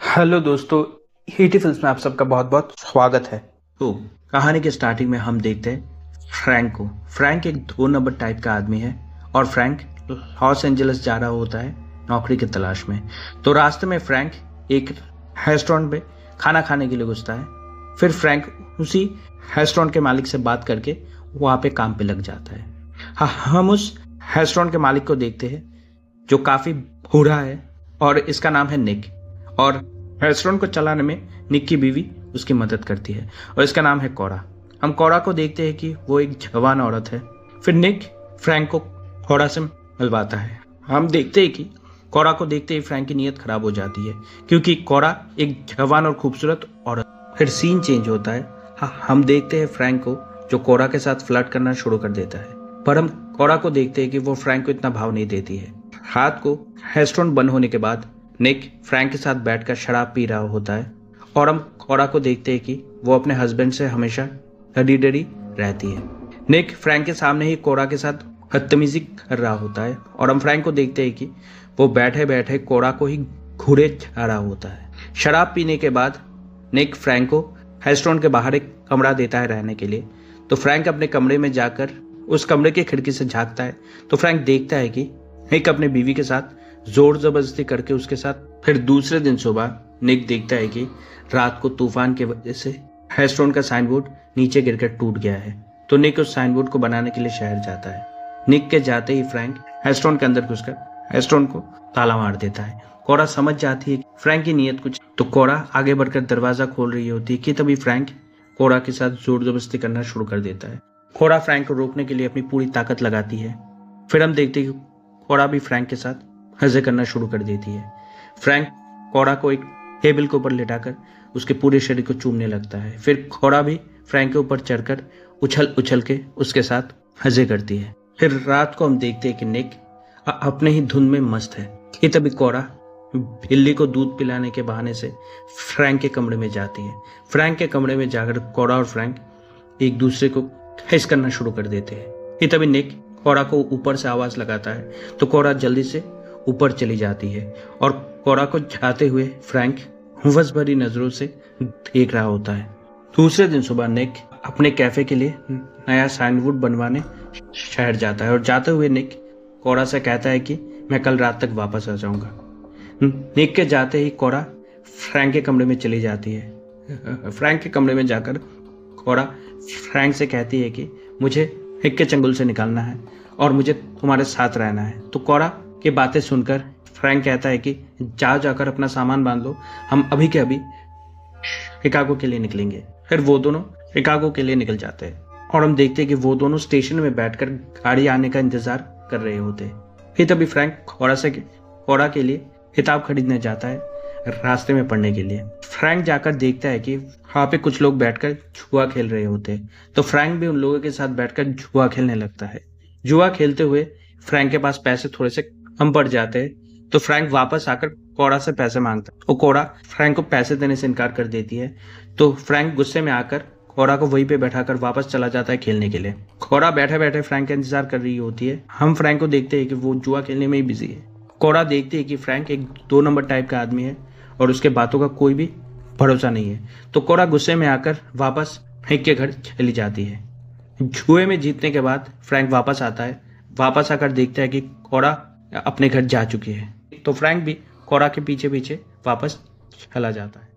Hello दोस्तों, हीटी films में आप सबका बहुत बहुत स्वागत है। तो कहानी के स्टार्टिंग में हम देखते हैं फ्रैंक को। फ्रैंक एक 2 नंबर टाइप का आदमी है और फ्रैंक लॉस एंजलिस जा रहा होता है नौकरी की तलाश में। तो रास्ते में फ्रैंक एक रेस्टोरेंट में खाना खाने के लिए घुसता है। फिर फ्रैंक उसी रेस्टोरेंट के मालिक से बात करके वहाँ पे काम पे लग जाता है। हम उस रेस्टोरेंट के मालिक को देखते हैं जो काफ़ी बूढ़ा है और इसका नाम है निक। और रेस्टोरेंट को चलाने में निक की बीवी उसकी मदद करती है और इसका नाम है कोरा। हम कोरा को देखते हैं कि वो एक जवान औरत है। फिर निक फ्रैंक को कोरा से मिलवाता है। हम देखते हैं कि कोरा को देखते ही फ्रैंक की नीयत खराब हो जाती है क्योंकि कोरा एक जवान और खूबसूरत औरत। फिर सीन चेंज होता है। हम देखते हैं फ्रैंक को जो कोरा के साथ फ्लर्ट करना शुरू कर देता है, पर हम कोरा को देखते हैं कि वो फ्रैंक को इतना भाव नहीं देती है। रात को रेस्टोरेंट बंद होने के बाद निक फ्रैंक के साथ बैठकर शराब पी रहा होता है और हम कोरा को देखते हैं कि वो अपने हस्बैंड से हमेशा डरी रहती है। निक फ्रैंक के सामने ही कोरा के साथ बदतमीजी कर रहा होता है और हम फ्रैंक को देखते हैं कि वो बैठे बैठे कोरा को ही घूरे जा रहा होता है। शराब पीने के बाद निक फ्रैंक को रेस्टोरेंट के बाहर एक कमरा देता है रहने के लिए। तो फ्रैंक अपने कमरे में जाकर उस कमरे की खिड़की से झांकता है तो फ्रैंक देखता है कि निक अपने बीवी के साथ जोर जबरदस्ती करके उसके साथ। फिर दूसरे दिन सुबह निक देखता है कि रात को तूफान की वजह से रेस्टोरेंट का साइन बोर्ड नीचे गिरकर टूट गया है। तो निक उस साइन बोर्ड को बनाने के लिए शहर जाता है। निक के जाते ही फ्रैंक रेस्टोरेंट के अंदर घुसकर रेस्टोरेंट को ताला मार देता है। कोरा समझ जाती है फ्रैंक की नीयत कुछ, तो कोरा आगे बढ़कर दरवाजा खोल रही होती है कि तभी फ्रैंक कोरा के साथ जोर जबरदस्ती करना शुरू कर देता है। कोरा फ्रैंक को रोकने के लिए अपनी पूरी ताकत लगाती है। फिर हम देखते हैं कोरा भी फ्रैंक के साथ मजे करना शुरू कर देती है। फ्रैंक कोरा को एक टेबल के ऊपर लिटाकर उसके पूरे शरीर को चूमने लगता है। फिर कोरा भी फ्रैंक के ऊपर चढ़कर उछल उछल के उसके साथ मजे करती है। फिर रात को हम देखते हैं कि निक अपने ही धुन में मस्त है कि तभी कोरा बिल्ली को दूध पिलाने के बहाने से फ्रैंक के कमरे में जाती है। फ्रैंक के कमरे में जाकर कोरा और फ्रैंक एक दूसरे को किस करना शुरू कर देते हैं कि तभी निक कोरा को ऊपर से आवाज लगाता है तो कोरा जल्दी से ऊपर चली जाती है और कोरा को जाते हुए फ्रैंक हुवस भरी नजरों से देख रहा होता है। दूसरे दिन सुबह निक अपने कैफे के लिए नया साइनबोर्ड बनवाने शहर जाता है और जाते हुए निक कोरा से कहता है कि मैं कल रात तक वापस आ जाऊंगा। निक के जाते ही कोरा फ्रैंक के कमरे में चली जाती है। फ्रैंक के कमरे में जाकर कोरा फ्रैंक से कहती है कि मुझे निक के चंगुल से निकालना है और मुझे तुम्हारे साथ रहना है। तो कोरा की बातें सुनकर फ्रैंक कहता है कि जाकर अपना सामान बांध लो, हम अभी के अभी शिकागो के लिए निकलेंगे। फिर वो दोनों शिकागो के लिए निकल जाते हैं और हम देखते हैं कि वो दोनों स्टेशन में बैठकर गाड़ी आने का इंतजार कर रहे होते हैं। फिर तभी फ्रैंक कोरा के लिए किताब खरीदने जाता है रास्ते में पढ़ने के लिए। फ्रैंक जाकर देखता है कि वहाँ पे कुछ लोग बैठकर जुआ खेल रहे होते हैं। तो फ्रैंक भी उन लोगों के साथ बैठकर जुआ खेलने लगता है। जुआ खेलते हुए फ्रैंक के पास पैसे थोड़े से कम पड़ जाते हैं तो फ्रैंक वापस आकर कोरा से पैसे मांगता है। तो कोरा फ्रैंक को पैसे देने से इनकार कर देती है। तो फ्रैंक गुस्से में आकर कोरा को वहीं पे बैठाकर वापस चला जाता है खेलने के लिए। कोरा बैठे बैठे फ्रैंक का इंतजार कर रही होती है। हम फ्रैंक को देखते हैं कि वो जुआ खेलने में ही बिजी है। कोरा देखती है कि फ्रैंक एक 2 नंबर टाइप का आदमी है और उसके बातों का कोई भी भरोसा नहीं है। तो कोरा गुस्से में आकर वापस फ्रैंक के घर चली जाती है। जुए में जीतने के बाद फ्रैंक वापस आता है। वापस आकर देखता है कि कोरा अपने घर जा चुकी है। तो फ्रैंक भी कोरा के पीछे पीछे वापस चला जाता है।